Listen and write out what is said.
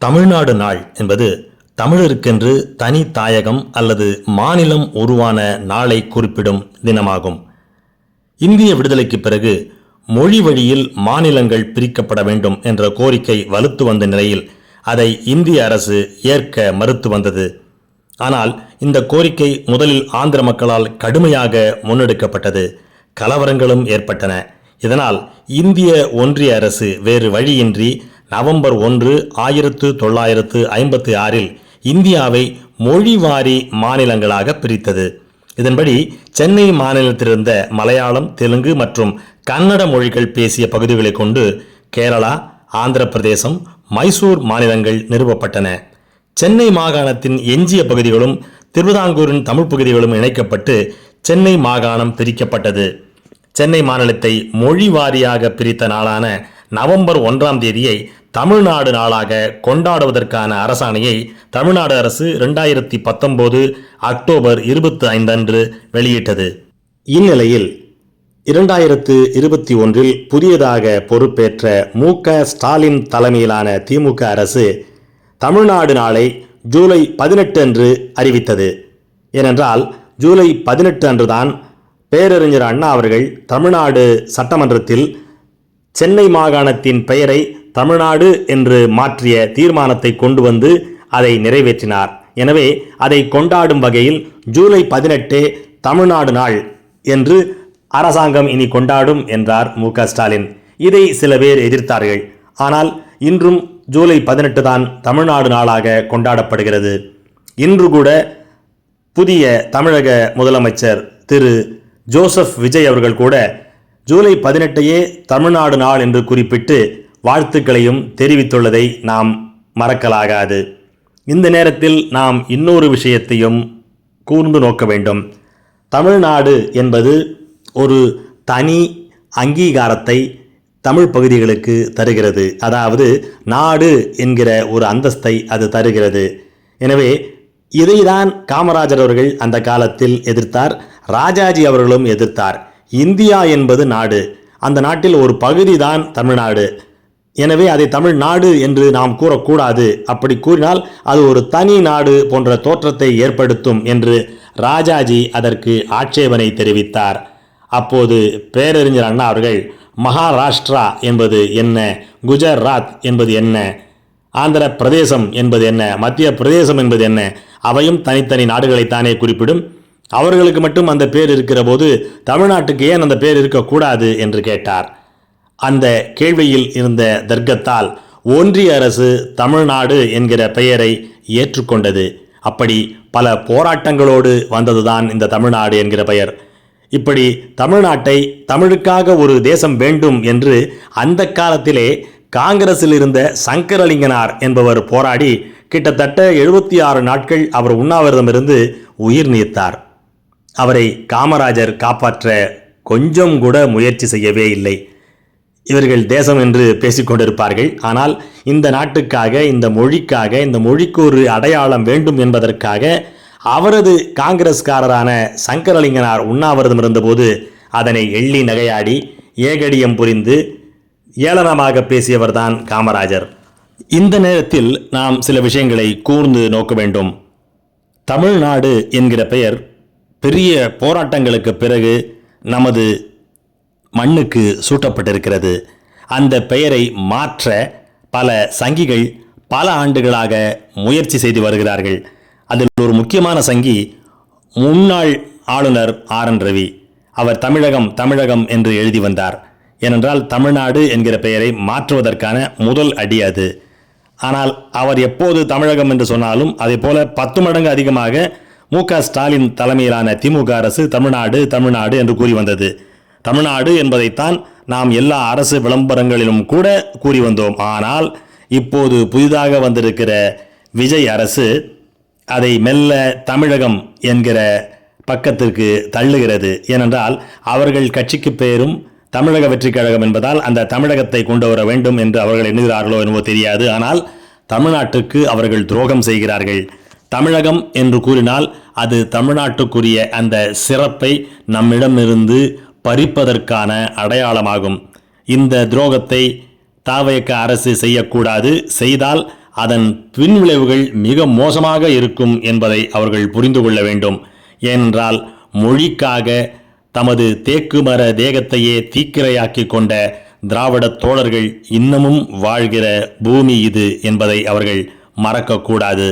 தமிழ்நாடு நாள் என்பது தமிழருக்கென்று தனி தாயகம் அல்லது மாநிலம் உருவான நாளை குறிப்பிடும் தினமாகும். இந்திய விடுதலைக்கு பிறகு மொழி வழியில் மாநிலங்கள் பிரிக்கப்பட வேண்டும் என்ற கோரிக்கை வலுத்து வந்த நிலையில் அதை இந்திய அரசு ஏற்க மறுத்து வந்தது. ஆனால் இந்த கோரிக்கை முதலில் ஆந்திர மக்களால் கடுமையாக முன்னெடுக்கப்பட்டது. கலவரங்களும் ஏற்பட்டன. இதனால் இந்திய ஒன்றிய அரசு வேறு வழியின்றி நவம்பர் 1, 1956 இந்தியாவை மொழிவாரி மாநிலங்களாக பிரித்தது. இதன்படி சென்னை மாநிலத்திலிருந்த மலையாளம், தெலுங்கு மற்றும் கன்னட மொழிகள் பேசிய பகுதிகளை கொண்டு கேரளா, ஆந்திர பிரதேசம், மைசூர் மாநிலங்கள் நிறுவப்பட்டன. சென்னை மாகாணத்தின் எஞ்சிய பகுதிகளும் திருவிதாங்கூரின் தமிழ் பகுதிகளும் இணைக்கப்பட்டு சென்னை மாகாணம் பிரிக்கப்பட்டது. சென்னை மாநிலத்தை மொழி வாரியாக பிரித்த நாளான நவம்பர் 1 தமிழ்நாடு நாளாக கொண்டாடுவதற்கான அரசாணையை தமிழ்நாடு அரசு 2019 அக்டோபர் 25 வெளியிட்டது. இந்நிலையில் 2021 புதியதாக பொறுப்பேற்ற மு.க. ஸ்டாலின் தலைமையிலான திமுக அரசு தமிழ்நாடு நாளை ஜூலை 18 அன்று அறிவித்தது. ஏனென்றால் ஜூலை 18 அன்றுதான் பேரறிஞர் அண்ணா அவர்கள் தமிழ்நாடு சட்டமன்றத்தில் சென்னை மாகாணத்தின் பெயரை தமிழ்நாடு என்று மாற்றிய தீர்மானத்தை கொண்டு வந்து அதை நிறைவேற்றினார். எனவே அதை கொண்டாடும் வகையில் ஜூலை 18 தமிழ்நாடு நாள் என்று அரசாங்கம் இனி கொண்டாடும் என்றார் மு.க. ஸ்டாலின். இதை சில பேர் எதிர்த்தார்கள். ஆனால் இன்றும் ஜூலை 18 தான் தமிழ்நாடு நாளாக கொண்டாடப்படுகிறது. இன்று கூட புதிய தமிழக முதலமைச்சர் திரு ஜோசப் விஜய் அவர்கள் கூட ஜூலை 18 தமிழ்நாடு நாள் என்று குறிப்பிட்டு வாழ்த்துக்களையும் தெரிவித்துள்ளதை நாம் மறக்கலாகாது. இந்த நேரத்தில் நாம் இன்னொரு விஷயத்தையும் கூர்ந்து நோக்க வேண்டும். தமிழ்நாடு என்பது ஒரு தனி அங்கீகாரத்தை தமிழ் பகுதிகளுக்கு தருகிறது. அதாவது நாடு என்கிற ஒரு அந்தஸ்தை அது தருகிறது. எனவே இதைதான் காமராஜர் அவர்கள் அந்த காலத்தில் எதிர்த்தார். ராஜாஜி அவர்களும் எதிர்த்தார். இந்தியா என்பது நாடு, அந்த நாட்டில் ஒரு பகுதி தான் தமிழ்நாடு. எனவே அதை தமிழ்நாடு என்று நாம் கூறக்கூடாது. அப்படி கூறினால் அது ஒரு தனி நாடு போன்ற தோற்றத்தை ஏற்படுத்தும் என்று ராஜாஜி அதற்கு ஆட்சேபனை தெரிவித்தார். அப்போது பேரறிஞர் அண்ணா அவர்கள் மகாராஷ்டிரா என்பது என்ன, குஜராத் என்பது என்ன, ஆந்திர பிரதேசம் என்பது என்ன, மத்திய பிரதேசம் என்பது என்ன, அவையும் தனித்தனி நாடுகளைத்தானே குறிப்பிடும். அவர்களுக்கு மட்டும் அந்த பேர் இருக்கிற போது தமிழ்நாட்டுக்கு ஏன் அந்த பேர் இருக்கக்கூடாது என்று கேட்டார். அந்த கேள்வியில் இருந்த தர்க்கத்தால் ஒன்றிய அரசு தமிழ்நாடு என்கிற பெயரை ஏற்றுக்கொண்டது. அப்படி பல போராட்டங்களோடு வந்ததுதான் இந்த தமிழ்நாடு என்கிற பெயர். இப்படி தமிழ்நாட்டை தமிழுக்காக ஒரு தேசம் வேண்டும் என்று அந்த காலத்திலே காங்கிரஸில் இருந்த சங்கரலிங்கனார் என்பவர் போராடி கிட்டத்தட்ட 76 நாட்கள் அவர் உண்ணாவிரதம் இருந்து உயிர் நீத்தார். அவரை காமராஜர் காப்பாற்ற கொஞ்சம் கூட முயற்சி செய்யவே இல்லை. இவர்கள் தேசம் என்று பேசிக்கொண்டிருப்பார்கள். ஆனால் இந்த நாட்டுக்காக, இந்த மொழிக்காக, இந்த மொழிக்கு ஒரு அடையாளம் வேண்டும் என்பதற்காக அவரது காங்கிரஸ்காரரான சங்கரலிங்கனார் உண்ணாவிரதம் இருந்தபோது அதனை எள்ளி நகையாடி ஏகடியம் புரிந்து ஏளனமாக பேசியவர்தான் காமராஜர். இந்த நேரத்தில் நாம் சில விஷயங்களை கூர்ந்து நோக்க வேண்டும். தமிழ்நாடு என்கிற பெயர் பெரிய போராட்டங்களுக்கு பிறகு நமது மண்ணுக்கு சூட்டப்பட்டிருக்கிறது. அந்த பெயரை மாற்ற பல சங்கிகள் பல ஆண்டுகளாக முயற்சி செய்து வருகிறார்கள். அதில் ஒரு முக்கியமான சங்கி முன்னாள் ஆளுநர் ஆர்.என். ரவி. அவர் தமிழகம் தமிழகம் என்று எழுதி வந்தார். ஏனென்றால் தமிழ்நாடு என்கிற பெயரை மாற்றுவதற்கான முதல் அடி அது. ஆனால் அவர் எப்போது தமிழகம் என்று சொன்னாலும் அதே போல 10 மடங்கு அதிகமாக மு.க. ஸ்டாலின் தலைமையிலான திமுக அரசு தமிழ்நாடு தமிழ்நாடு என்று கூறி வந்தது. தமிழ்நாடு என்பதைத்தான் நாம் எல்லா அரசு விளம்பரங்களிலும் கூட கூறி வந்தோம். ஆனால் இப்போது புதிதாக வந்திருக்கிற விஜய் அரசு அதை மெல்ல தமிழகம் என்கிற பக்கத்திற்கு தள்ளுகிறது. ஏனென்றால் அவர்கள் கட்சிக்கு பெயரும் தமிழக வெற்றிக் கழகம் என்பதால் அந்த தமிழகத்தை கொண்டு வர வேண்டும் என்று அவர்கள் எண்ணுகிறார்களோ என்னவோ தெரியாது. ஆனால் தமிழ்நாட்டுக்கு அவர்கள் துரோகம் செய்கிறார்கள். தமிழகம் என்று கூறினால் அது தமிழ்நாட்டுக்குரிய அந்த சிறப்பை நம்மிடமிருந்து பறிப்பதற்கான அடையாளமாகும். இந்த துரோகத்தை தாவேக அரசு செய்யக்கூடாது. செய்தால் அதன் பின்விளைவுகள் மிக மோசமாக இருக்கும் என்பதை அவர்கள் புரிந்து கொள்ள வேண்டும். ஏனென்றால் மொழிக்காக தமது தேக்கு மர தேகத்தையே தீக்கிரையாக்கி கொண்ட திராவிட தோழர்கள் இன்னமும் வாழ்கிற பூமி இது என்பதை அவர்கள் மறக்கக்கூடாது.